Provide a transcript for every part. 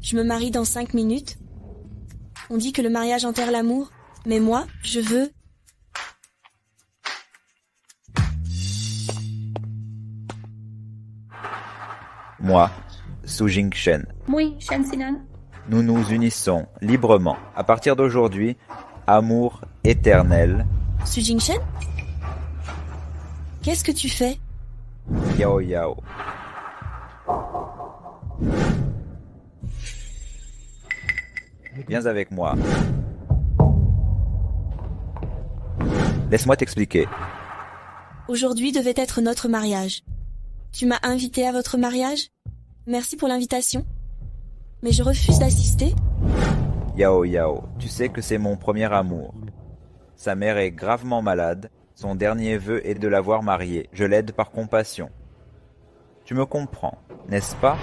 Je me marie dans 5 minutes. On dit que le mariage enterre l'amour, mais moi, je veux... Moi, Su Jingshen. Oui, Shen Sinan. Nous nous unissons librement. À partir d'aujourd'hui, amour éternel. Su Jingshen? Qu'est-ce que tu fais? Yao Yao. Viens avec moi. Laisse-moi t'expliquer. Aujourd'hui devait être notre mariage. Tu m'as invité à votre mariage? Merci pour l'invitation. Mais je refuse d'assister. Yao Yao, tu sais que c'est mon premier amour. Sa mère est gravement malade. Son dernier vœu est de la voir mariée. Je l'aide par compassion. Tu me comprends, n'est-ce pas?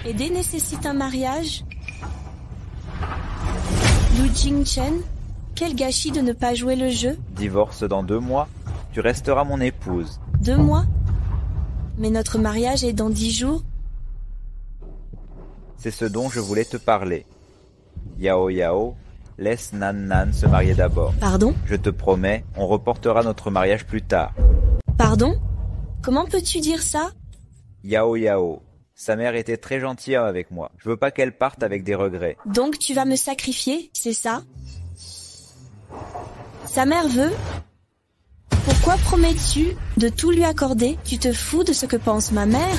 Aider nécessite un mariage? Lu Jingchen, quel gâchis de ne pas jouer le jeu. Divorce dans 2 mois, tu resteras mon épouse. 2 mois? Mais notre mariage est dans 10 jours. C'est ce dont je voulais te parler. Yao Yao, laisse Nan Nan se marier d'abord. Pardon? Je te promets, on reportera notre mariage plus tard. Pardon? Comment peux-tu dire ça? Yao Yao, sa mère était très gentille avec moi. Je veux pas qu'elle parte avec des regrets. Donc tu vas me sacrifier, c'est ça? Sa mère veut? Pourquoi promets-tu de tout lui accorder? Tu te fous de ce que pense ma mère?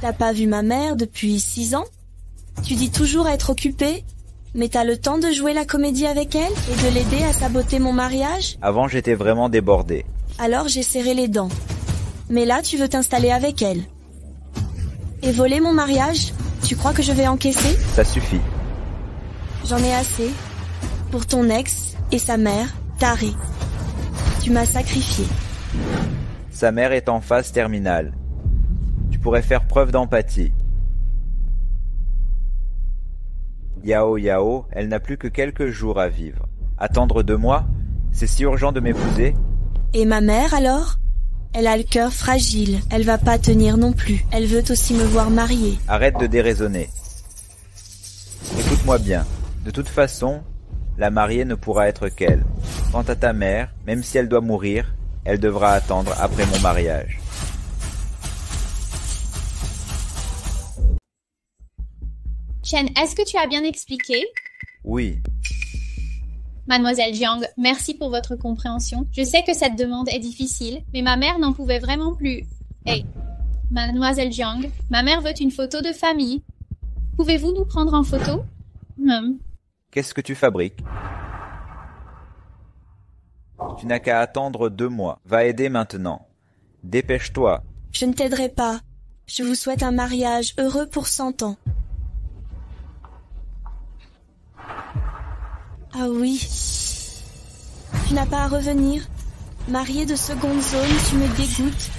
T'as pas vu ma mère depuis 6 ans? Tu dis toujours être occupée, mais t'as le temps de jouer la comédie avec elle et de l'aider à saboter mon mariage? Avant, j'étais vraiment débordé. Alors j'ai serré les dents. Mais là, tu veux t'installer avec elle. Et voler mon mariage? Tu crois que je vais encaisser? Ça suffit. J'en ai assez. Pour ton ex et sa mère, tarée. Tu m'as sacrifié. Sa mère est en phase terminale. Tu pourrais faire preuve d'empathie. Yao Yao, elle n'a plus que quelques jours à vivre. Attendre 2 mois? C'est si urgent de m'épouser? Et ma mère alors? Elle a le cœur fragile, elle va pas tenir non plus. Elle veut aussi me voir mariée. Arrête de déraisonner. Écoute-moi bien. De toute façon, la mariée ne pourra être qu'elle. Quant à ta mère, même si elle doit mourir, elle devra attendre après mon mariage. Shen, est-ce que tu as bien expliqué? Oui, Mademoiselle Jiang, merci pour votre compréhension. Je sais que cette demande est difficile, mais ma mère n'en pouvait vraiment plus. Hey, Mademoiselle Jiang, ma mère veut une photo de famille. Pouvez-vous nous prendre en photo? qu'est-ce que tu fabriques? Tu n'as qu'à attendre 2 mois. Va aider maintenant. Dépêche-toi. Je ne t'aiderai pas. Je vous souhaite un mariage heureux pour 100 ans. Ah oui. Tu n'as pas à revenir. Mariée de seconde zone, tu me dégoûtes.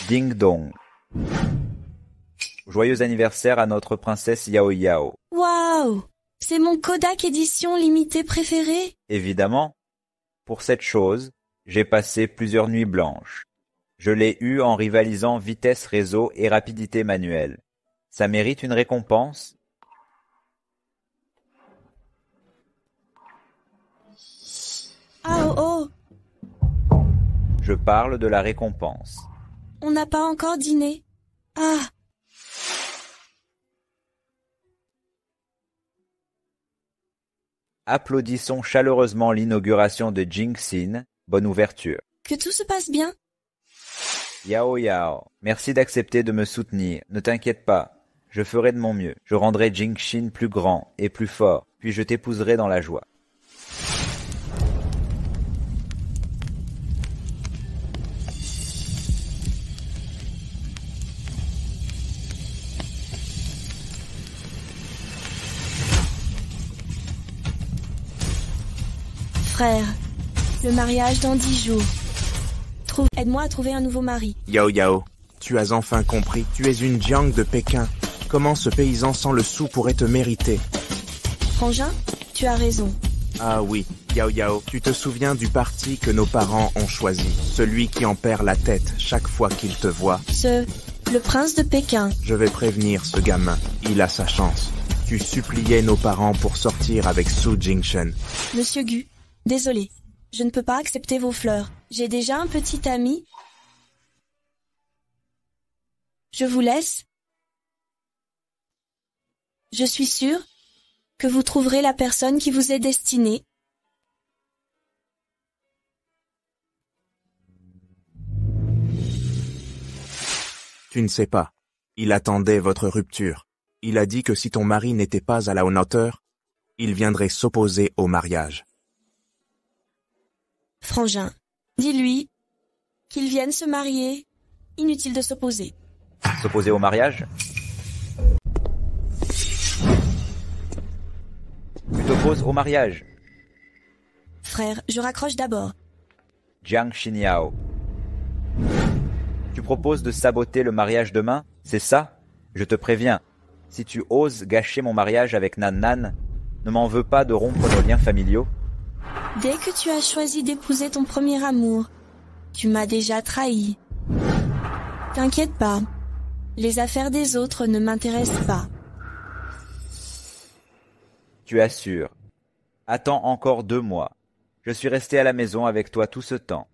Ding dong. Joyeux anniversaire à notre princesse Yao Yao. Waouh! C'est mon Kodak édition limitée préféré. Évidemment, pour cette chose, j'ai passé plusieurs nuits blanches. Je l'ai eu en rivalisant vitesse réseau et rapidité manuelle. Ça mérite une récompense? Ah oh oh! Je parle de la récompense. On n'a pas encore dîné. Ah! Applaudissons chaleureusement l'inauguration de Jingxin. Bonne ouverture. Que tout se passe bien. Yao Yao, merci d'accepter de me soutenir. Ne t'inquiète pas, je ferai de mon mieux. Je rendrai Jingxin plus grand et plus fort, puis je t'épouserai dans la joie. Frère, le mariage dans 10 jours. Aide-moi à trouver un nouveau mari. Yao Yao, tu as enfin compris. Tu es une Jiang de Pékin. Comment ce paysan sans le sou pourrait te mériter? Frangin, tu as raison. Ah oui, Yao Yao, tu te souviens du parti que nos parents ont choisi? Celui qui en perd la tête chaque fois qu'il te voit. Le prince de Pékin. Je vais prévenir ce gamin. Il a sa chance. Tu suppliais nos parents pour sortir avec Su Jingshen. Monsieur Gu, désolé. Je ne peux pas accepter vos fleurs. J'ai déjà un petit ami. Je vous laisse. Je suis sûre que vous trouverez la personne qui vous est destinée. Tu ne sais pas. Il attendait votre rupture. Il a dit que si ton mari n'était pas à la hauteur, il viendrait s'opposer au mariage. Frangin, dis-lui qu'il vienne se marier. Inutile de s'opposer. S'opposer au mariage? Tu t'opposes au mariage? Frère, je raccroche d'abord. Jiang Xinyao. Tu proposes de saboter le mariage demain? C'est ça? Je te préviens. Si tu oses gâcher mon mariage avec Nan Nan, ne m'en veux pas de rompre nos liens familiaux. Dès que tu as choisi d'épouser ton premier amour, tu m'as déjà trahi. T'inquiète pas, les affaires des autres ne m'intéressent pas. Tu assures. Attends encore 2 mois. Je suis resté à la maison avec toi tout ce temps.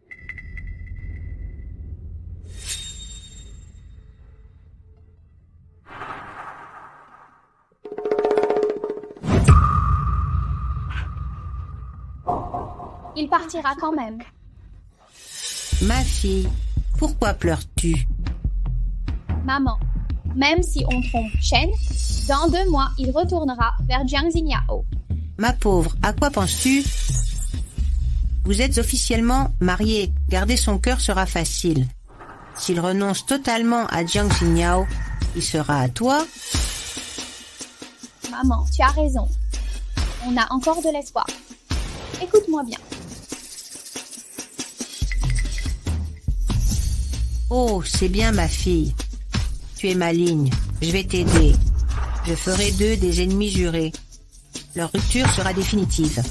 Il partira quand même. Ma fille, pourquoi pleures-tu? Maman, même si on trompe Shen, dans 2 mois, il retournera vers Jiang Xinyao. Ma pauvre, à quoi penses-tu? Vous êtes officiellement mariés. Garder son cœur sera facile. S'il renonce totalement à Jiang Xinyao, il sera à toi. Maman, tu as raison. On a encore de l'espoir. Écoute-moi bien. Oh, c'est bien ma fille. Tu es maligne. Je vais t'aider. Je ferai d'eux des ennemis jurés. Leur rupture sera définitive.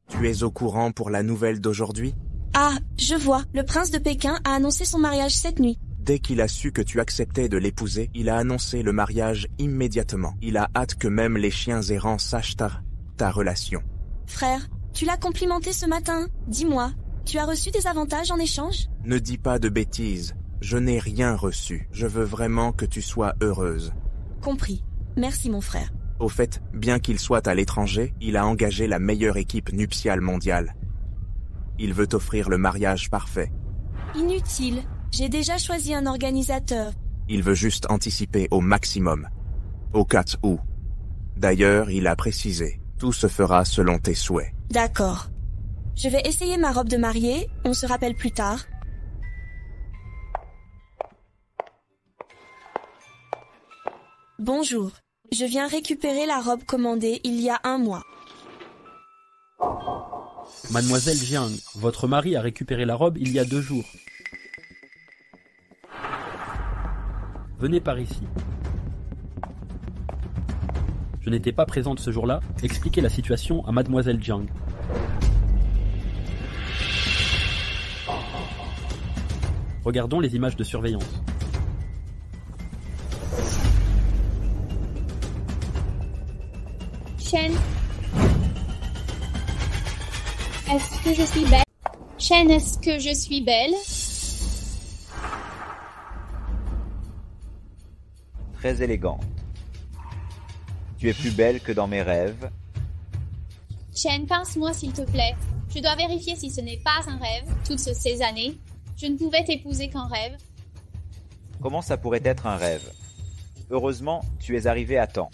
Tu es au courant pour la nouvelle d'aujourd'hui? Ah, je vois, le prince de Pékin a annoncé son mariage cette nuit. Dès qu'il a su que tu acceptais de l'épouser, il a annoncé le mariage immédiatement. Il a hâte que même les chiens errants sachent ta relation. Frère, tu l'as complimenté ce matin. Dis-moi, tu as reçu des avantages en échange? Ne dis pas de bêtises. Je n'ai rien reçu. Je veux vraiment que tu sois heureuse. Compris. Merci mon frère. Au fait, bien qu'il soit à l'étranger, il a engagé la meilleure équipe nuptiale mondiale. Il veut t'offrir le mariage parfait. Inutile. J'ai déjà choisi un organisateur. Il veut juste anticiper au maximum. Au cas où. D'ailleurs, il a précisé. Tout se fera selon tes souhaits. D'accord. Je vais essayer ma robe de mariée. On se rappelle plus tard. Bonjour. Je viens récupérer la robe commandée il y a 1 mois. Mademoiselle Jiang, votre mari a récupéré la robe il y a 2 jours. Venez par ici. Je n'étais pas présente ce jour-là. Expliquez la situation à Mademoiselle Jiang. Regardons les images de surveillance. Shen, est-ce que je suis belle? Shen, est-ce que je suis belle? Très élégante. Tu es plus belle que dans mes rêves. Shen, pince-moi s'il te plaît. Je dois vérifier si ce n'est pas un rêve, toutes ces années. Je ne pouvais t'épouser qu'en rêve. Comment ça pourrait être un rêve? Heureusement, tu es arrivé à temps.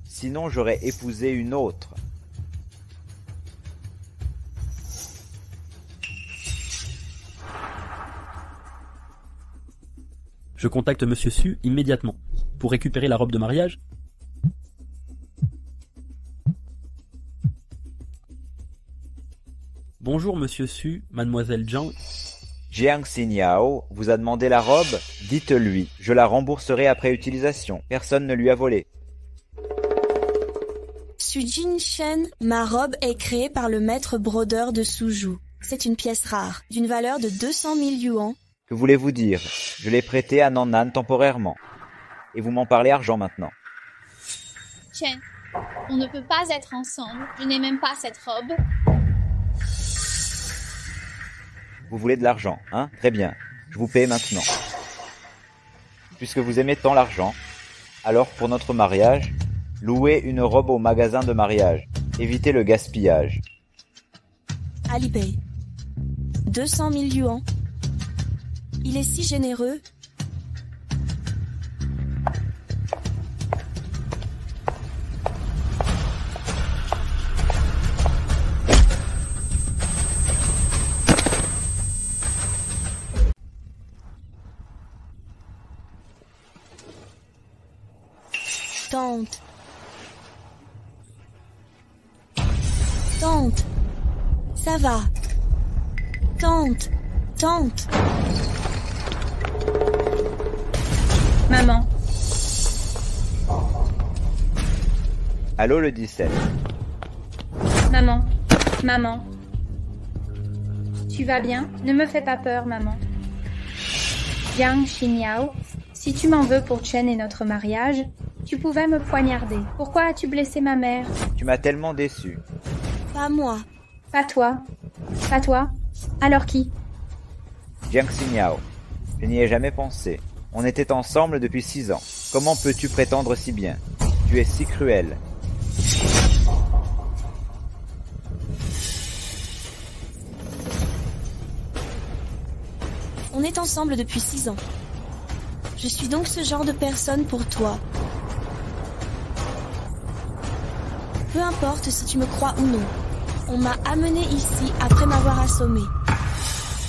Sinon, j'aurais épousé une autre. Je contacte Monsieur Su immédiatement. Pour récupérer la robe de mariage? Bonjour Monsieur Su, Mademoiselle Jiang. Jiang Xiniao vous a demandé la robe? Dites-lui, je la rembourserai après utilisation. Personne ne lui a volé. Su Jingshen, ma robe est créée par le maître brodeur de Suzhou. C'est une pièce rare, d'une valeur de 200 000 yuans. Que voulez-vous dire? Je l'ai prêtée à Nannan temporairement. Et vous m'en parlez argent maintenant. Chen, on ne peut pas être ensemble. Je n'ai même pas cette robe. Vous voulez de l'argent, hein? Très bien. Je vous paie maintenant. Puisque vous aimez tant l'argent, alors pour notre mariage, louez une robe au magasin de mariage. Évitez le gaspillage. Alipay. 200 000 yuans. Il est si généreux. Tante. Tante. Ça va. Tante. Tante. Maman. Allô le 17. Maman. Maman. Tu vas bien? Ne me fais pas peur, maman. Jiang Xiniao, si tu m'en veux pour Chen et notre mariage, tu pouvais me poignarder. Pourquoi as-tu blessé ma mère? Tu m'as tellement déçu. Pas moi. Pas toi. Pas toi? Alors qui? Jiang Xiniao, je n'y ai jamais pensé. On était ensemble depuis 6 ans. Comment peux-tu prétendre si bien? Tu es si cruel. On est ensemble depuis 6 ans. Je suis donc ce genre de personne pour toi. Peu importe si tu me crois ou non. On m'a amené ici après m'avoir assommé.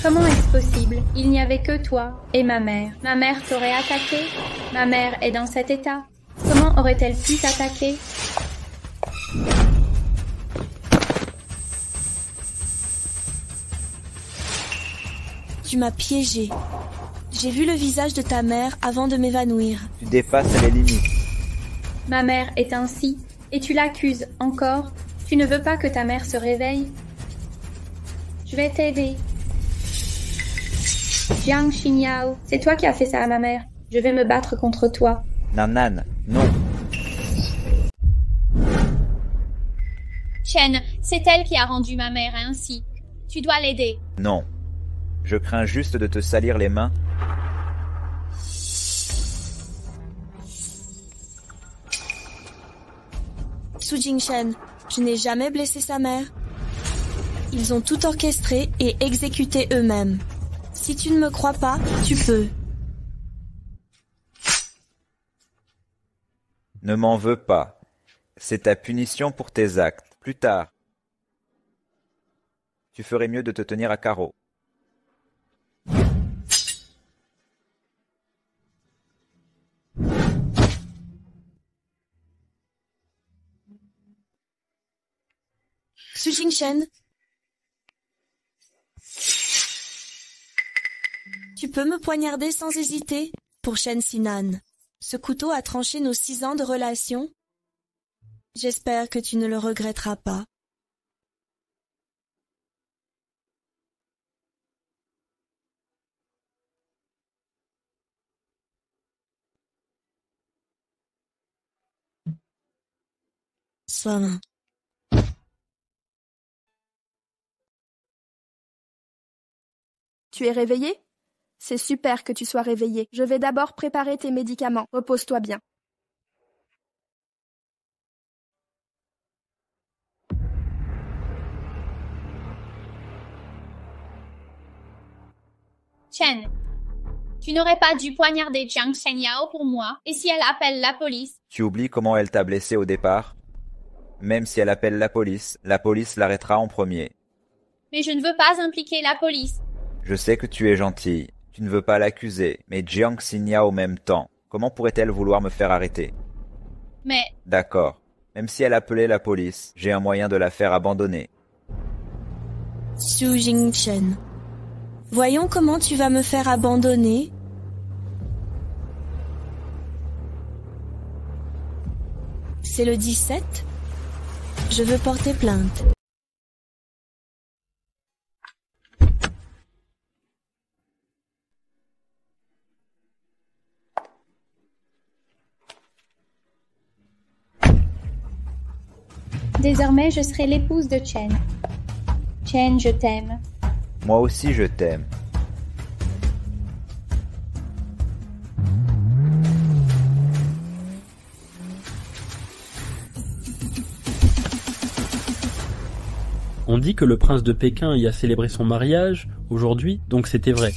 Comment est-ce possible? Il n'y avait que toi et ma mère. Ma mère t'aurait attaqué? Ma mère est dans cet état. Comment aurait-elle pu t'attaquer? Tu m'as piégé. J'ai vu le visage de ta mère avant de m'évanouir. Tu dépasses les limites. Ma mère est ainsi, et tu l'accuses encore. Tu ne veux pas que ta mère se réveille? Je vais t'aider. Jiang Xiniao, c'est toi qui as fait ça à ma mère. Je vais me battre contre toi. Nannan, non. Chen, c'est elle qui a rendu ma mère ainsi. Tu dois l'aider. Non. Je crains juste de te salir les mains. Su Jingshen, je n'ai jamais blessé sa mère. Ils ont tout orchestré et exécuté eux-mêmes. Si tu ne me crois pas, tu peux. Ne m'en veux pas. C'est ta punition pour tes actes. Plus tard, tu ferais mieux de te tenir à carreau. Su Jingshen, tu peux me poignarder sans hésiter pour Shen Sinan. Ce couteau a tranché nos 6 ans de relation. J'espère que tu ne le regretteras pas. Soin. Tu es réveillé? C'est super que tu sois réveillé. Je vais d'abord préparer tes médicaments. Repose-toi bien. Chen, tu n'aurais pas dû poignarder Jiang Xiniao pour moi. Et si elle appelle la police? Tu oublies comment elle t'a blessé au départ? Même si elle appelle la police l'arrêtera en premier. Mais je ne veux pas impliquer la police. Je sais que tu es gentille. Tu ne veux pas l'accuser, mais Jiang Xiniao au même temps. Comment pourrait-elle vouloir me faire arrêter? Mais D'accord. Même si elle appelait la police, j'ai un moyen de la faire abandonner. Su Jingchen. Voyons comment tu vas me faire abandonner. C'est le 17. Je veux porter plainte. Désormais, je serai l'épouse de Chen. Chen, je t'aime. Moi aussi je t'aime. On dit que le prince de Pékin y a célébré son mariage aujourd'hui, donc c'était vrai.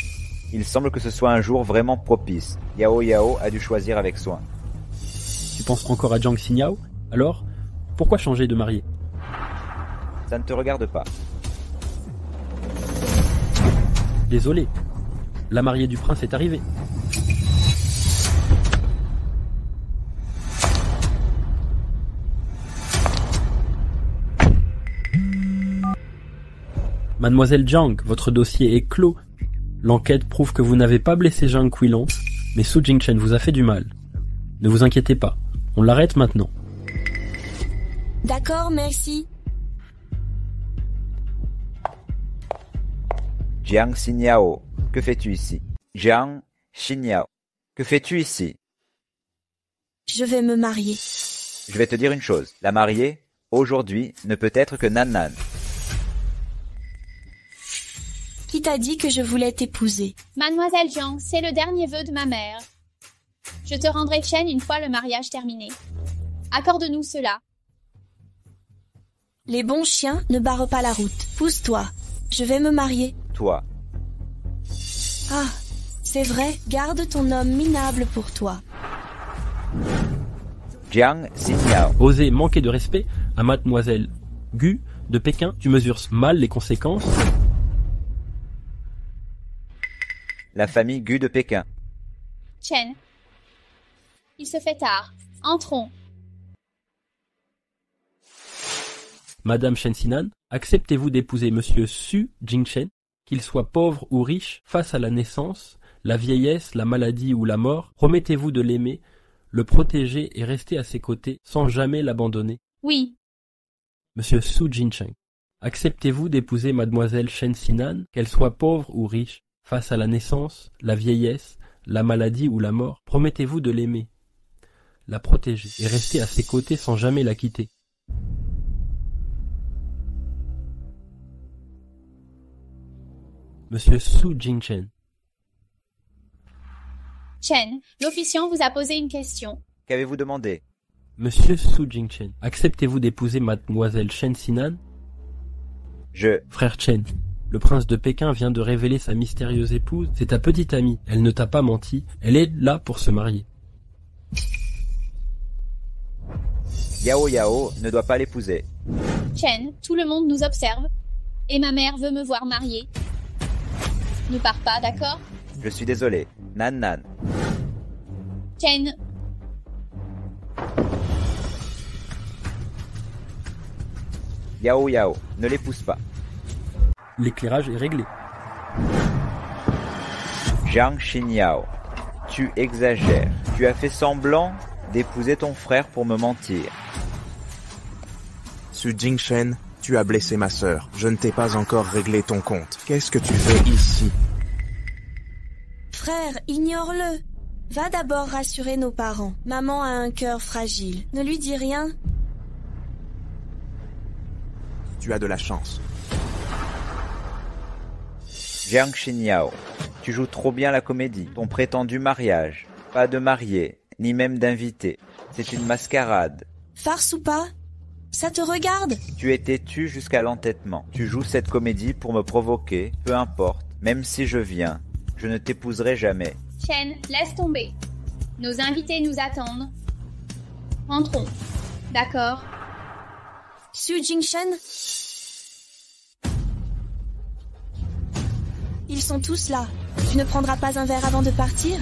Il semble que ce soit un jour vraiment propice. Yao Yao a dû choisir avec soin. Tu penses encore à Jiang Xiniao? Alors, pourquoi changer de marié? Ça ne te regarde pas. Désolé, la mariée du prince est arrivée. Mademoiselle Jiang, votre dossier est clos. L'enquête prouve que vous n'avez pas blessé Jiang Quilong, mais Su Jingchen vous a fait du mal. Ne vous inquiétez pas, on l'arrête maintenant. D'accord, merci. Jiang Xiniao, que fais-tu ici? Jiang Xiniao, que fais-tu ici? Je vais me marier. Je vais te dire une chose. La mariée, aujourd'hui, ne peut être que Nan Nan. Qui t'a dit que je voulais t'épouser? Mademoiselle Jiang, c'est le dernier vœu de ma mère. Je te rendrai Chen une fois le mariage terminé. Accorde-nous cela. Les bons chiens ne barrent pas la route. Pousse-toi. Je vais me marier. Toi. Ah, c'est vrai, garde ton homme minable pour toi. Jiang Xiniao. Oser manquer de respect à mademoiselle Gu de Pékin, tu mesures mal les conséquences. La famille Gu de Pékin. Chen, il se fait tard. Entrons. Madame Shen Xinan, acceptez-vous d'épouser monsieur Su Jingchen, qu'il soit pauvre ou riche, face à la naissance, la vieillesse, la maladie ou la mort? Promettez-vous de l'aimer, le protéger et rester à ses côtés sans jamais l'abandonner? Oui. Monsieur Su Jingchen, acceptez-vous d'épouser mademoiselle Shen Xinan, qu'elle soit pauvre ou riche, face à la naissance, la vieillesse, la maladie ou la mort? Promettez-vous de l'aimer, la protéger et rester à ses côtés sans jamais la quitter? Monsieur Su Jingchen. Chen, l'officiant vous a posé une question. Qu'avez-vous demandé? Monsieur Su Jingchen, acceptez-vous d'épouser mademoiselle Shen Xinan? Frère Chen, le prince de Pékin vient de révéler sa mystérieuse épouse. C'est ta petite amie, elle ne t'a pas menti, elle est là pour se marier. Yao Yao ne doit pas l'épouser. Chen, tout le monde nous observe. Et ma mère veut me voir mariée. Ne pars pas, d'accord? Je suis désolé. Nan Nan. Chen, Yao Yao, ne l'épouse pas. L'éclairage est réglé. Jiang Xiniao, tu exagères. Tu as fait semblant d'épouser ton frère pour me mentir. Su Jingchen, tu as blessé ma sœur. Je ne t'ai pas encore réglé ton compte. Qu'est-ce que tu fais ici? Frère, ignore-le. Va d'abord rassurer nos parents. Maman a un cœur fragile. Ne lui dis rien. Tu as de la chance. Jiang Xiniao, tu joues trop bien la comédie. Ton prétendu mariage. Pas de marié, ni même d'invité. C'est une mascarade. Farce ou pas? Ça te regarde? Tu es têtu jusqu'à l'entêtement. Tu joues cette comédie pour me provoquer, peu importe. Même si je viens, je ne t'épouserai jamais. Chen, laisse tomber. Nos invités nous attendent. Rentrons. D'accord. Su Jingchen? Ils sont tous là. Tu ne prendras pas un verre avant de partir?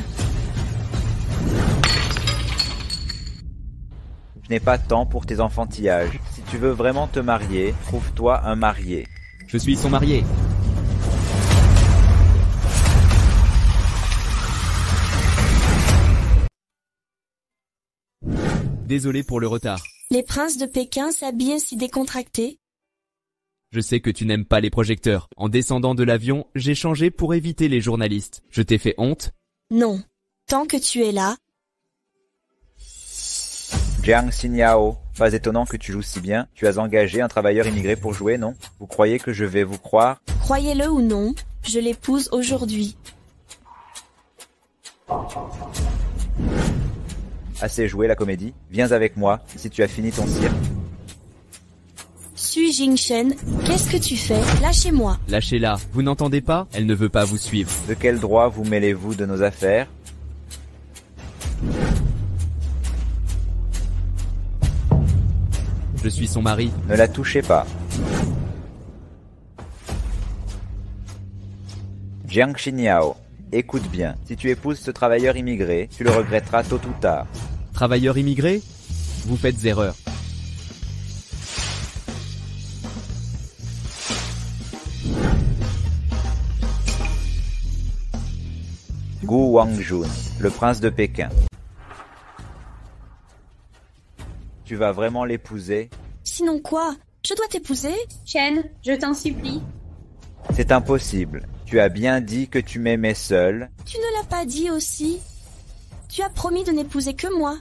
Je n'ai pas de temps pour tes enfantillages. Si tu veux vraiment te marier, trouve-toi un marié. Je suis son marié. Désolé pour le retard. Les princes de Pékin s'habillent si décontractés. Je sais que tu n'aimes pas les projecteurs. En descendant de l'avion, j'ai changé pour éviter les journalistes. Je t'ai fait honte? Non. Tant que tu es là. Jiang Xinjiao, pas étonnant que tu joues si bien. Tu as engagé un travailleur immigré pour jouer, non? Vous croyez que je vais vous croire? Croyez-le ou non, je l'épouse aujourd'hui. Assez joué la comédie. Viens avec moi, si tu as fini ton cirque. Su Jingshen, qu'est-ce que tu fais? Lâchez-moi. Lâchez-la. Vous n'entendez pas? Elle ne veut pas vous suivre. De quel droit vous mêlez-vous de nos affaires? Je suis son mari. Ne la touchez pas. Jiang Xinjiao, écoute bien. Si tu épouses ce travailleur immigré, tu le regretteras tôt ou tard. Travailleur immigré? Vous faites erreur. Gu Wangjun, le prince de Pékin. Tu vas vraiment l'épouser? Sinon quoi? Je dois t'épouser? Chen, je t'en supplie. C'est impossible. Tu as bien dit que tu m'aimais seul. Tu ne l'as pas dit aussi? Tu as promis de n'épouser que moi.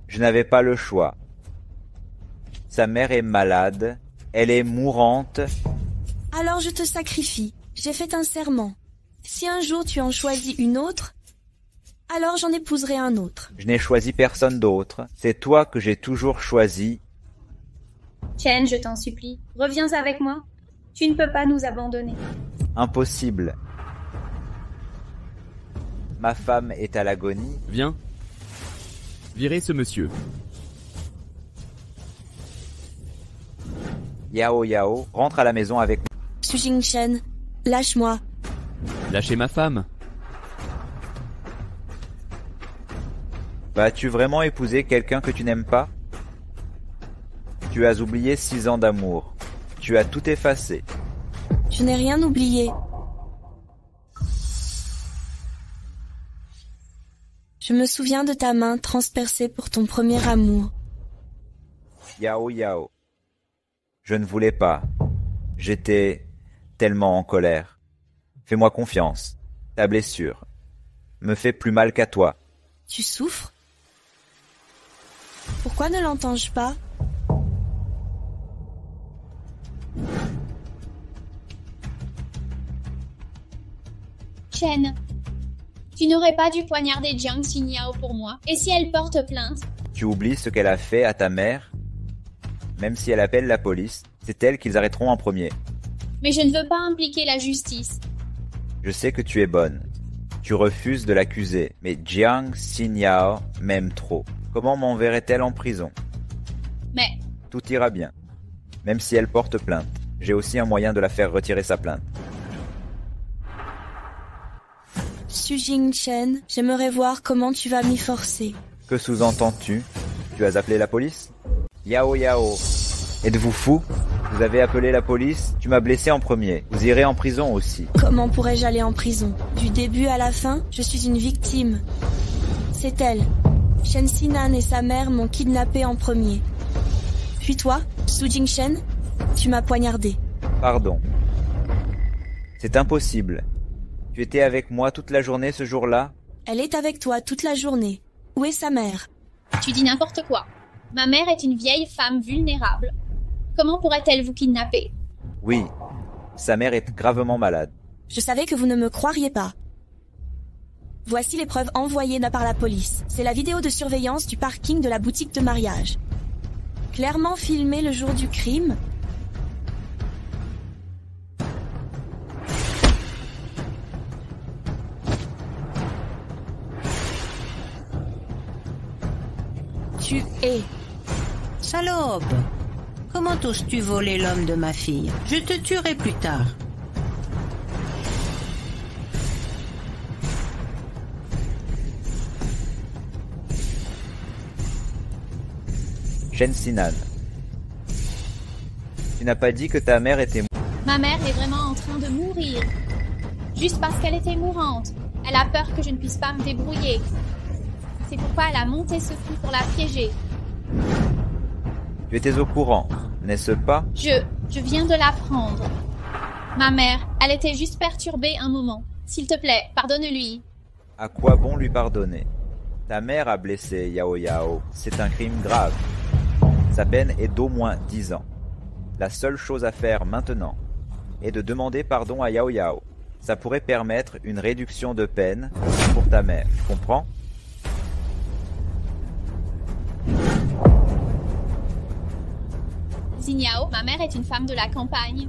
Je n'avais pas le choix. Sa mère est malade. Elle est mourante. Alors je te sacrifie. J'ai fait un serment. Si un jour tu en choisis une autre, alors j'en épouserai un autre. Je n'ai choisi personne d'autre. C'est toi que j'ai toujours choisi. Chen, je t'en supplie, reviens avec moi. Tu ne peux pas nous abandonner. Impossible. Ma femme est à l'agonie. Viens. Virez ce monsieur. Yao Yao, rentre à la maison avec moi. Su Jingshen, lâche-moi. Lâchez ma femme. Vas-tu vraiment épouser quelqu'un que tu n'aimes pas? Tu as oublié 6 ans d'amour. Tu as tout effacé. Je n'ai rien oublié. Je me souviens de ta main transpercée pour ton premier amour. Yao Yao. Je ne voulais pas. J'étais tellement en colère. Fais-moi confiance. Ta blessure me fait plus mal qu'à toi. Tu souffres? Pourquoi ne l'entends-je pas? Chen, tu n'aurais pas dû poignarder Jiang Xinjiao pour moi. Et si elle porte plainte? Tu oublies ce qu'elle a fait à ta mère? Même si elle appelle la police, c'est elle qu'ils arrêteront en premier. Mais je ne veux pas impliquer la justice. Je sais que tu es bonne. Tu refuses de l'accuser, mais Jiang Xinjiao m'aime trop. Comment m'enverrait-elle en prison? Mais... Tout ira bien. Même si elle porte plainte, j'ai aussi un moyen de la faire retirer sa plainte. Su Jingshen, j'aimerais voir comment tu vas m'y forcer. Que sous-entends-tu? Tu as appelé la police? Yao Yao, êtes-vous fou? Vous avez appelé la police? Tu m'as blessé en premier. Vous irez en prison aussi. Comment pourrais-je aller en prison? Du début à la fin, je suis une victime. C'est elle. Shen Xinan et sa mère m'ont kidnappé en premier. Puis toi, Su Jingshen, tu m'as poignardé. Pardon. C'est impossible. Tu étais avec moi toute la journée ce jour-là? Elle est avec toi toute la journée. Où est sa mère? Tu dis n'importe quoi. Ma mère est une vieille femme vulnérable. Comment pourrait-elle vous kidnapper? Oui. Sa mère est gravement malade. Je savais que vous ne me croiriez pas. Voici les preuves envoyées par la police. C'est la vidéo de surveillance du parking de la boutique de mariage. Clairement filmée le jour du crime. Tu es... Salope! Comment oses-tu voler l'homme de ma fille? Je te tuerai plus tard. Shen Xinan. Tu n'as pas dit que ta mère était... Ma mère est vraiment en train de mourir. Juste parce qu'elle était mourante. Elle a peur que je ne puisse pas me débrouiller. C'est pourquoi elle a monté ce coup pour la piéger. Tu étais au courant, n'est-ce pas? Je viens de l'apprendre. Ma mère, elle était juste perturbée un moment. S'il te plaît, pardonne-lui. À quoi bon lui pardonner? Ta mère a blessé Yao Yao. C'est un crime grave. Sa peine est d'au moins 10 ans. La seule chose à faire maintenant est de demander pardon à Yao Yao. Ça pourrait permettre une réduction de peine pour ta mère. Tu comprends? Xinyao, ma mère est une femme de la campagne.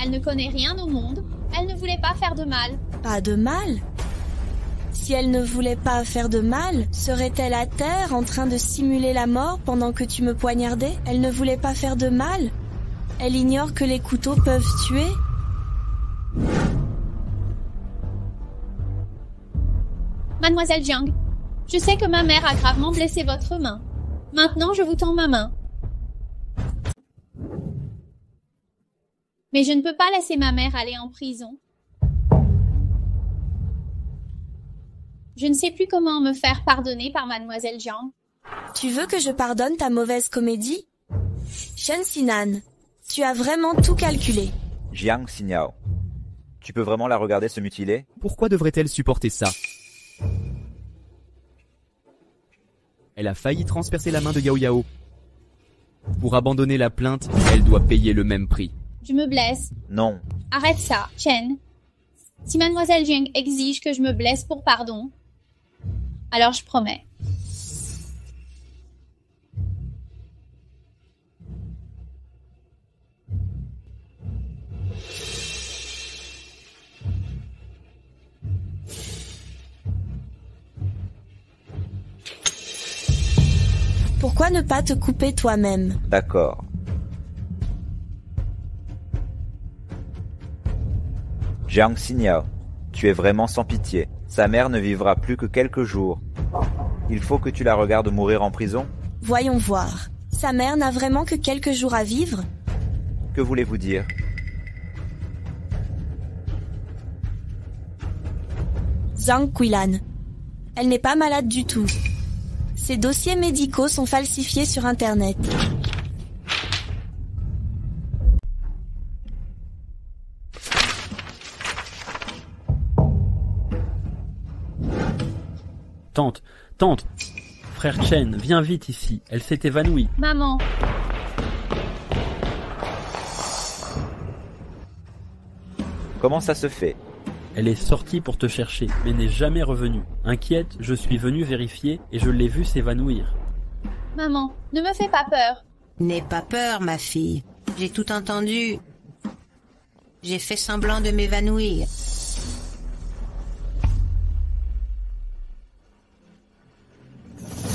Elle ne connaît rien au monde. Elle ne voulait pas faire de mal. Pas de mal? Si elle ne voulait pas faire de mal, serait-elle à terre en train de simuler la mort pendant que tu me poignardais? Elle ne voulait pas faire de mal? Elle ignore que les couteaux peuvent tuer? Mademoiselle Jiang, je sais que ma mère a gravement blessé votre main. Maintenant, je vous tends ma main. Mais je ne peux pas laisser ma mère aller en prison. Je ne sais plus comment me faire pardonner par Mademoiselle Jiang. Tu veux que je pardonne ta mauvaise comédie? Shen Sinan, tu as vraiment tout calculé. Jiang Xinyao, tu peux vraiment la regarder se mutiler? Pourquoi devrait-elle supporter ça? Elle a failli transpercer la main de Yao Yao. Pour abandonner la plainte, elle doit payer le même prix. Je me blesse. Non. Arrête ça, Chen. Si Mademoiselle Jiang exige que je me blesse pour pardon, alors je promets. Pourquoi ne pas te couper toi-même? D'accord. Jiang Xinyao, tu es vraiment sans pitié. Sa mère ne vivra plus que quelques jours. Il faut que tu la regardes mourir en prison? Voyons voir. Sa mère n'a vraiment que quelques jours à vivre? Que voulez-vous dire? Zhang Quilan. Elle n'est pas malade du tout. Ses dossiers médicaux sont falsifiés sur Internet. Tante, frère Chen, viens vite ici. Elle s'est évanouie. Maman, Comment ça se fait? Elle est sortie pour te chercher, mais n'est jamais revenue. Inquiète, je suis venu vérifier et je l'ai vue s'évanouir. maman, ne me fais pas peur. N'aie pas peur, ma fille. J'ai tout entendu. J'ai fait semblant de m'évanouir.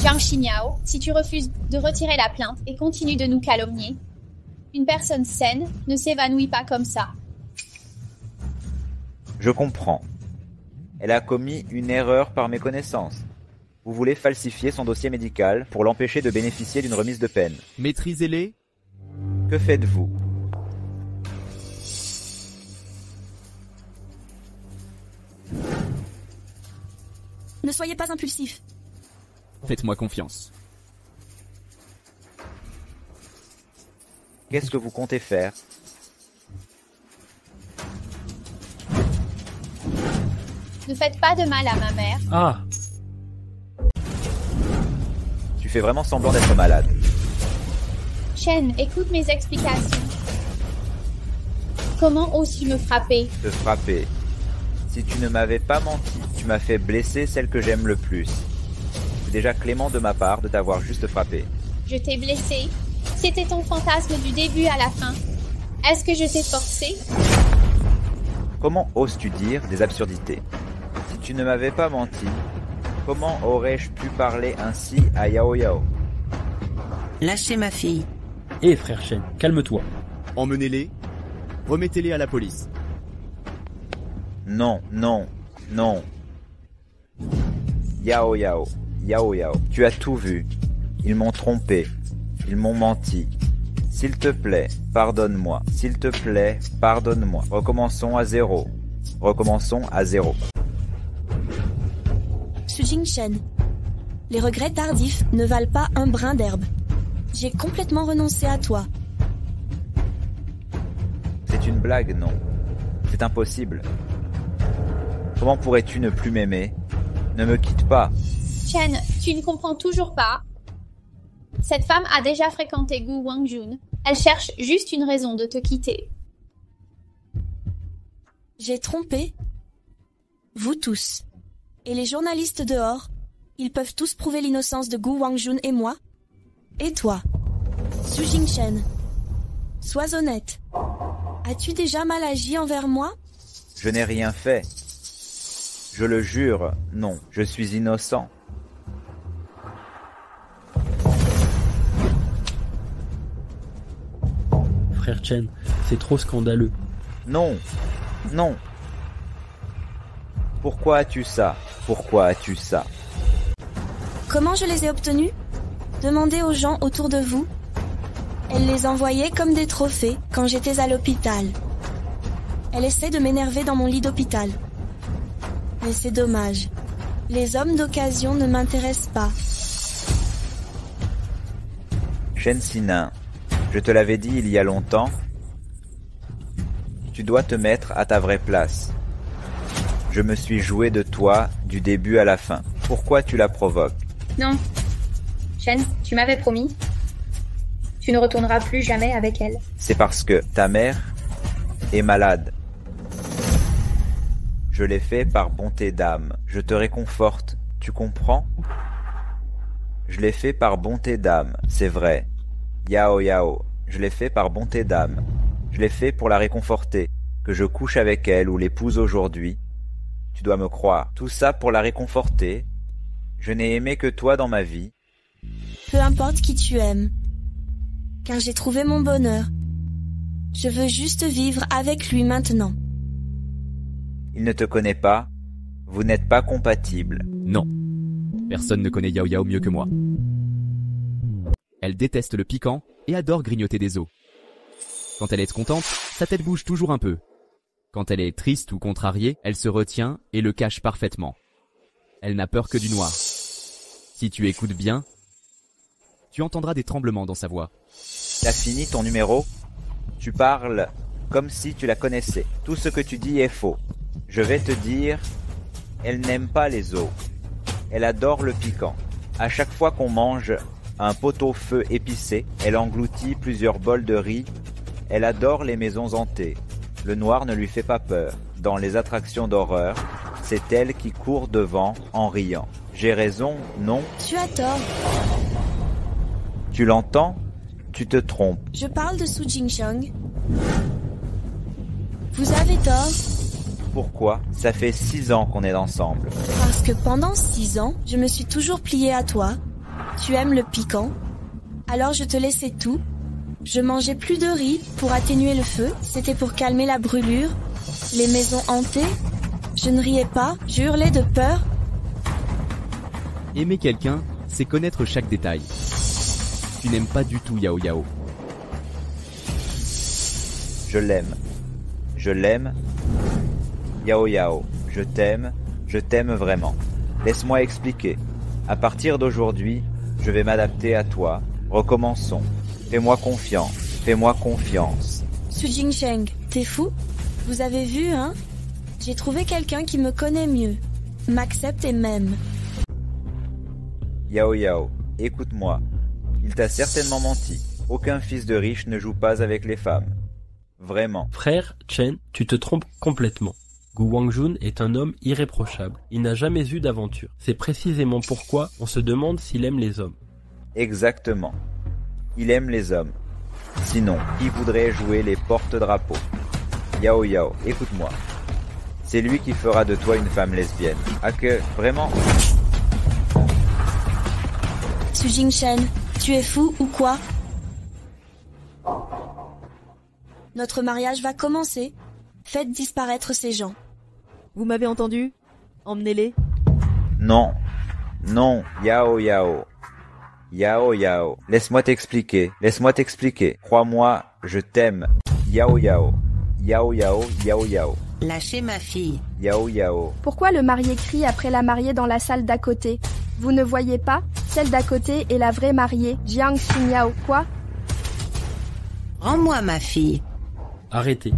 Jiang Xinyao, si tu refuses de retirer la plainte et continues de nous calomnier, une personne saine ne s'évanouit pas comme ça. Je comprends. Elle a commis une erreur par méconnaissance. Vous voulez falsifier son dossier médical pour l'empêcher de bénéficier d'une remise de peine. Maîtrisez-les. Que faites-vous? Ne soyez pas impulsif. Faites-moi confiance. Qu'est-ce que vous comptez faire? Ne faites pas de mal à ma mère. Ah, Tu fais vraiment semblant d'être malade. Chen, écoute mes explications. Comment oses-tu me frapper? Te frapper. Si tu ne m'avais pas menti, tu m'as fait blesser celle que j'aime le plus. C'est déjà clément de ma part de t'avoir juste frappé. Je t'ai blessé. C'était ton fantasme du début à la fin. Est-ce que je t'ai forcé? Comment oses-tu dire des absurdités? Si tu ne m'avais pas menti, comment aurais-je pu parler ainsi à Yao Yao? Lâchez ma fille. hé frère Chen, calme-toi. Emmenez-les. Remettez-les à la police. Non, non, non. Yao Yao, Yao Yao, tu as tout vu. Ils m'ont trompé. Ils m'ont menti. S'il te plaît, pardonne-moi. S'il te plaît, pardonne-moi. Recommençons à zéro. Recommençons à zéro. Su Jingchen, les regrets tardifs ne valent pas un brin d'herbe. J'ai complètement renoncé à toi. C'est une blague, non? C'est impossible. Comment pourrais-tu ne plus m'aimer? Ne me quitte pas. Chen, tu ne comprends toujours pas. Cette femme a déjà fréquenté Gu Wangjun. Elle cherche juste une raison de te quitter. J'ai trompé vous tous. Et les journalistes dehors, ils peuvent tous prouver l'innocence de Gu Wangjun et moi. Et toi, Su Jingchen, sois honnête. As-tu déjà mal agi envers moi? Je n'ai rien fait. Je le jure, non, je suis innocent. Frère Chen, c'est trop scandaleux. Non, non. Pourquoi as-tu ça? Pourquoi as-tu ça? Comment je les ai obtenus? Demandez aux gens autour de vous. Elle les envoyait comme des trophées quand j'étais à l'hôpital. Elle essaie de m'énerver dans mon lit d'hôpital. Mais c'est dommage. Les hommes d'occasion ne m'intéressent pas. Shen Sinin, je te l'avais dit il y a longtemps. Tu dois te mettre à ta vraie place. Je me suis joué de toi du début à la fin. Pourquoi tu la provoques? Non. Shen, tu m'avais promis. Tu ne retourneras plus jamais avec elle. C'est parce que ta mère est malade. Je l'ai fait par bonté d'âme. Je te réconforte. Tu comprends? Je l'ai fait par bonté d'âme, c'est vrai. Yao Yao, je l'ai fait par bonté d'âme. Je l'ai fait pour la réconforter. Que je couche avec elle ou l'épouse aujourd'hui. Tu dois me croire. Tout ça pour la réconforter. Je n'ai aimé que toi dans ma vie. Peu importe qui tu aimes. Car j'ai trouvé mon bonheur. Je veux juste vivre avec lui maintenant. Il ne te connaît pas. Vous n'êtes pas compatibles. Non. Personne ne connaît Yao Yao mieux que moi. Elle déteste le piquant et adore grignoter des os. Quand elle est contente, sa tête bouge toujours un peu. Quand elle est triste ou contrariée, elle se retient et le cache parfaitement. Elle n'a peur que du noir. Si tu écoutes bien, tu entendras des tremblements dans sa voix. T'as fini ton numéro? Tu parles comme si tu la connaissais. Tout ce que tu dis est faux. Je vais te dire, elle n'aime pas les os. Elle adore le piquant. À chaque fois qu'on mange un pot-au-feu épicé, elle engloutit plusieurs bols de riz. Elle adore les maisons hantées. Le noir ne lui fait pas peur. Dans les attractions d'horreur, c'est elle qui court devant en riant. J'ai raison, non? Tu as tort. Tu l'entends? Tu te trompes. Je parle de Su Jingcheng. Vous avez tort. Pourquoi? Ça fait 6 ans qu'on est ensemble. Parce que pendant 6 ans, je me suis toujours pliée à toi. Tu aimes le piquant. Alors je te laissais tout. Je mangeais plus de riz pour atténuer le feu. C'était pour calmer la brûlure. Les maisons hantées. Je ne riais pas. Je hurlais de peur. Aimer quelqu'un, c'est connaître chaque détail. Tu n'aimes pas du tout Yao Yao. Je l'aime. Je l'aime. Yao Yao, je t'aime vraiment. Laisse-moi expliquer. À partir d'aujourd'hui, je vais m'adapter à toi. Recommençons. Fais-moi confiance. Su Jingcheng, t'es fou? Vous avez vu, hein? J'ai trouvé quelqu'un qui me connaît mieux, m'accepte et m'aime. Yao Yao, écoute-moi. Il t'a certainement menti. Aucun fils de riche ne joue pas avec les femmes. Vraiment. Frère Chen, tu te trompes complètement. Gu Wangjun est un homme irréprochable. Il n'a jamais eu d'aventure. C'est précisément pourquoi on se demande s'il aime les hommes. Exactement. Il aime les hommes. Sinon, qui voudrait jouer les porte-drapeaux? Yao Yao, écoute-moi. C'est lui qui fera de toi une femme lesbienne. Ah que, vraiment? Su Jingchen, tu es fou ou quoi? Notre mariage va commencer. Faites disparaître ces gens. Vous m'avez entendu? Emmenez-les. Non. Non, Yao Yao. Yao Yao, laisse-moi t'expliquer, laisse-moi t'expliquer. Crois-moi, je t'aime. Yao Yao, Yao Yao, Yao Yao, Lâchez ma fille. Yao Yao. Pourquoi le marié crie après la mariée dans la salle d'à côté? Vous ne voyez pas? Celle d'à côté est la vraie mariée, Jiang Xinyao. Quoi? Rends-moi ma fille. Arrêtez.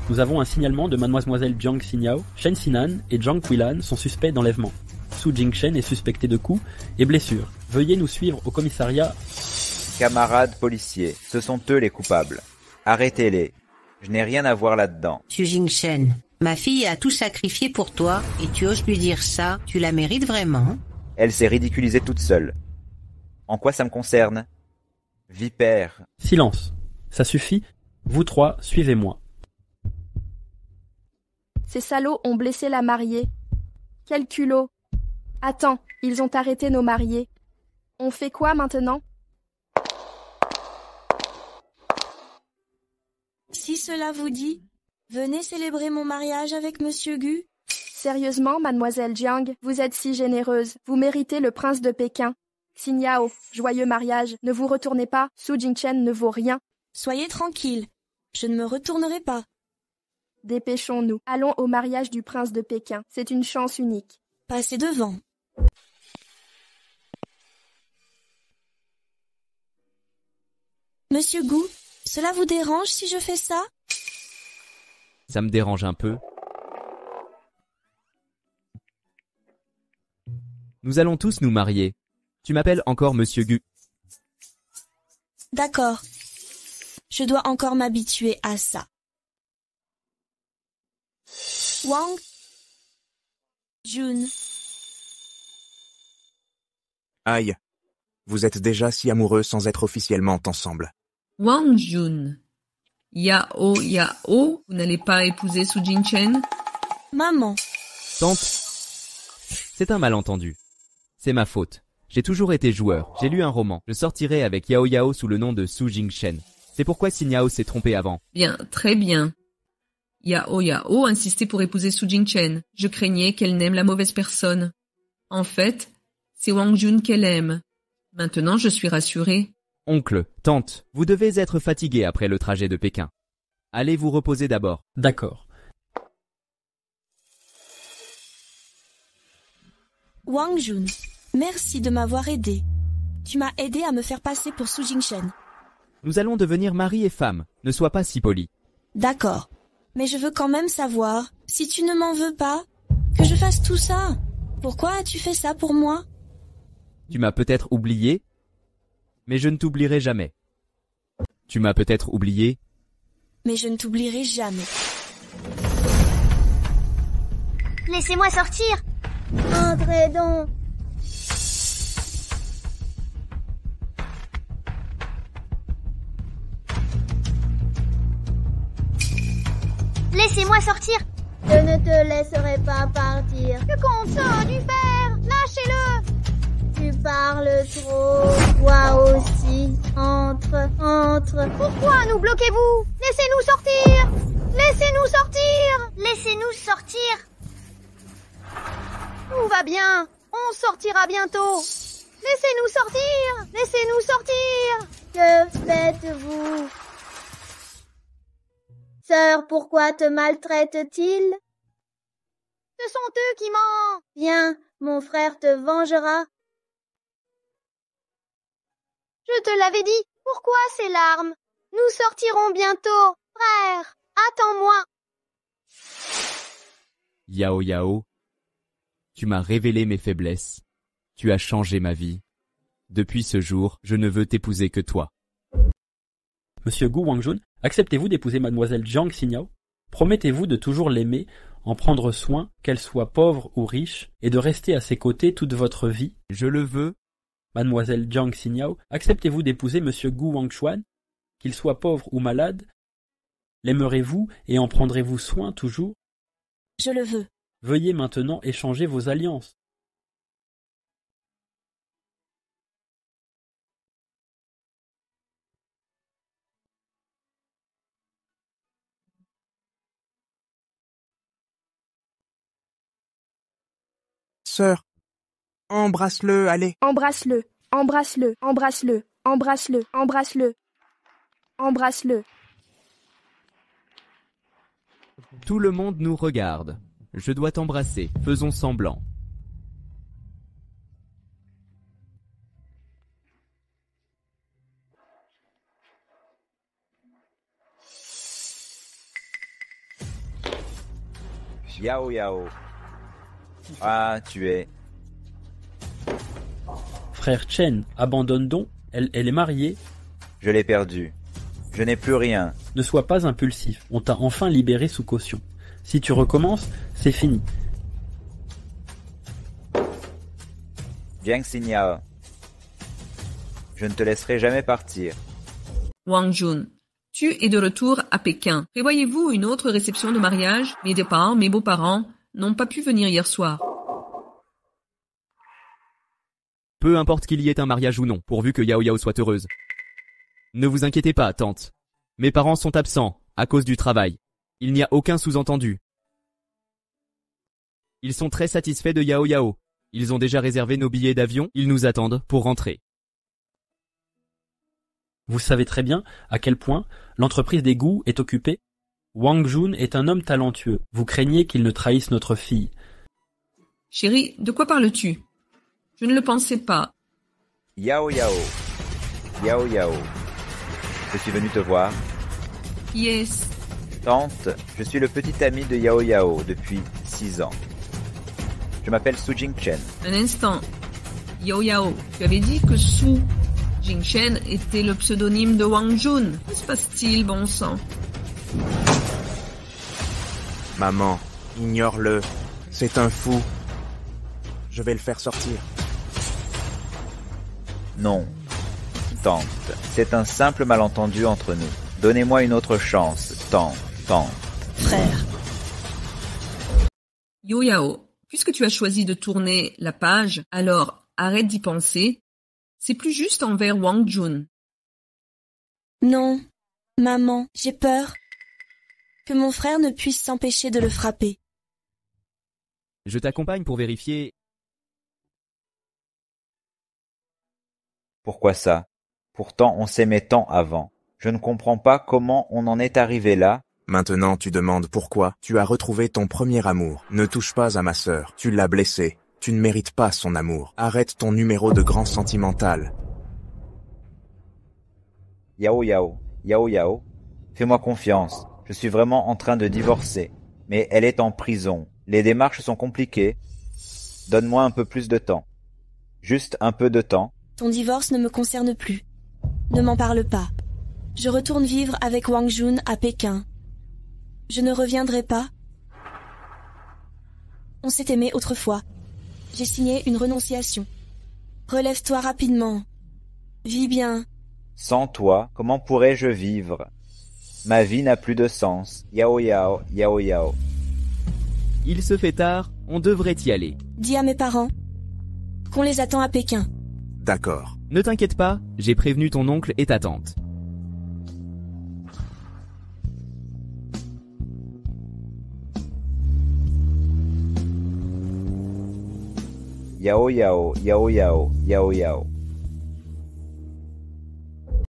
Nous avons un signalement de mademoiselle Jiang Xinyao. Shen Xinan et Zhang Quilan sont suspects d'enlèvement. Su Jingchen est suspecté de coups et blessures. Veuillez nous suivre au commissariat. Camarades policiers, ce sont eux les coupables. Arrêtez-les. Je n'ai rien à voir là-dedans. Tu Jingchen, ma fille a tout sacrifié pour toi et tu oses lui dire ça, tu la mérites vraiment? Elle s'est ridiculisée toute seule. En quoi ça me concerne? Vipère. Silence. Ça suffit. Vous trois, suivez-moi. Ces salauds ont blessé la mariée. Quel culot! Attends, ils ont arrêté nos mariés. On fait quoi maintenant? Si cela vous dit, venez célébrer mon mariage avec Monsieur Gu. Sérieusement, mademoiselle Jiang, vous êtes si généreuse. Vous méritez le prince de Pékin. Xinyao, joyeux mariage. Ne vous retournez pas, Su Jingchen ne vaut rien. Soyez tranquille, je ne me retournerai pas. Dépêchons-nous. Allons au mariage du prince de Pékin. C'est une chance unique. Passez devant. Monsieur Gu, cela vous dérange si je fais ça? Ça me dérange un peu. Nous allons tous nous marier. Tu m'appelles encore Monsieur Gu. D'accord. Je dois encore m'habituer à ça. Wang Jun. Aïe. Vous êtes déjà si amoureux sans être officiellement ensemble. Wang Jun. Yao Yao, vous n'allez pas épouser Su Jingchen? Maman. Tante. C'est un malentendu. C'est ma faute. J'ai toujours été joueur. J'ai lu un roman. Je sortirai avec Yao Yao sous le nom de Su Jingchen. C'est pourquoi Xinyao s'est trompé avant. Bien, très bien. Yao Yao insistait pour épouser Su Jingchen. Je craignais qu'elle n'aime la mauvaise personne. En fait, c'est Wang Jun qu'elle aime. Maintenant, je suis rassurée. Oncle, tante, vous devez être fatigué après le trajet de Pékin. Allez vous reposer d'abord. D'accord. Wang Jun, merci de m'avoir aidé. Tu m'as aidé à me faire passer pour Su Jingchen. Nous allons devenir mari et femme. Ne sois pas si poli. D'accord. Mais je veux quand même savoir, si tu ne m'en veux pas, que je fasse tout ça. Pourquoi as-tu fait ça pour moi? Tu m'as peut-être oublié, mais je ne t'oublierai jamais. Tu m'as peut-être oublié, mais je ne t'oublierai jamais. Laissez-moi sortir. Entrez donc. Laissez-moi sortir. Je ne te laisserai pas partir. Le consort du fer. Lâchez-le. Tu parles trop. Toi aussi. Entre. Pourquoi nous bloquez-vous? Laissez-nous sortir. Laissez-nous sortir. Laissez-nous sortir. Tout va bien. On sortira bientôt. Laissez-nous sortir. Laissez-nous sortir. Que faites-vous? Sœur, pourquoi te maltraitent-ils? Ce sont eux qui mentent. Viens, mon frère te vengera. Je te l'avais dit. Pourquoi ces larmes? Nous sortirons bientôt. Frère, attends-moi. Yao Yao, tu m'as révélé mes faiblesses. Tu as changé ma vie. Depuis ce jour, je ne veux t'épouser que toi. Monsieur Gu Wangjun, acceptez-vous d'épouser mademoiselle Jiang Xinyao? Promettez-vous de toujours l'aimer, en prendre soin, qu'elle soit pauvre ou riche, et de rester à ses côtés toute votre vie? Je le veux. Mademoiselle Jiang Xinyao, acceptez-vous d'épouser monsieur Gu Wangchuan? Qu'il soit pauvre ou malade? L'aimerez-vous et en prendrez-vous soin toujours? Je le veux. Veuillez maintenant échanger vos alliances. Sœur, Embrasse-le, allez. Embrasse-le, embrasse-le, embrasse-le, embrasse-le, embrasse-le, embrasse-le. Tout le monde nous regarde. Je dois t'embrasser. Faisons semblant. Yao Yao. Ah, tu es... Frère Chen, abandonne donc. Elle est mariée. Je l'ai perdue. Je n'ai plus rien. Ne sois pas impulsif. On t'a enfin libéré sous caution. Si tu recommences, c'est fini. Jiang Xinyao. Je ne te laisserai jamais partir. Wang Jun, tu es de retour à Pékin. Prévoyez-vous une autre réception de mariage? Mes deux parents, mes beaux-parents, n'ont pas pu venir hier soir. Peu importe qu'il y ait un mariage ou non, pourvu que Yao Yao soit heureuse. Ne vous inquiétez pas, tante. Mes parents sont absents, à cause du travail. Il n'y a aucun sous-entendu. Ils sont très satisfaits de Yao Yao. Ils ont déjà réservé nos billets d'avion, ils nous attendent pour rentrer. Vous savez très bien à quel point l'entreprise des goûts est occupée. Wang Jun est un homme talentueux. Vous craignez qu'il ne trahisse notre fille. Chérie, de quoi parles-tu? Je ne le pensais pas. Yao Yao. Yao Yao. Je suis venu te voir. Yes. Tante, je suis le petit ami de Yao Yao depuis 6 ans. Je m'appelle Su Jingchen. Un instant. Yao Yao, tu avais dit que Su Jingchen était le pseudonyme de Wang Jun. Que se passe-t-il, bon sang? Maman, ignore-le. C'est un fou. Je vais le faire sortir. Non. Tante, c'est un simple malentendu entre nous. Donnez-moi une autre chance, tante. Frère. Yao Yao, puisque tu as choisi de tourner la page, alors arrête d'y penser. C'est plus juste envers Wang Jun. Non, maman, j'ai peur que mon frère ne puisse s'empêcher de le frapper. Je t'accompagne pour vérifier. Pourquoi ça? Pourtant on s'aimait tant avant. Je ne comprends pas comment on en est arrivé là. Maintenant tu demandes pourquoi. Tu as retrouvé ton premier amour. Ne touche pas à ma sœur. Tu l'as blessée. Tu ne mérites pas son amour. Arrête ton numéro de grand sentimental. Yao Yao, Yao Yao, fais-moi confiance. Je suis vraiment en train de divorcer. Mais elle est en prison. Les démarches sont compliquées. Donne-moi un peu plus de temps. Juste un peu de temps. Ton divorce ne me concerne plus. Ne m'en parle pas. Je retourne vivre avec Wang Jun à Pékin. Je ne reviendrai pas. On s'est aimé autrefois. J'ai signé une renonciation. Relève-toi rapidement. Vis bien. Sans toi, comment pourrais-je vivre? Ma vie n'a plus de sens. Yao Yao, Yao Yao. Il se fait tard, on devrait y aller. Dis à mes parents qu'on les attend à Pékin. D'accord. Ne t'inquiète pas, j'ai prévenu ton oncle et ta tante. Yao Yao, Yao Yao, Yao Yao.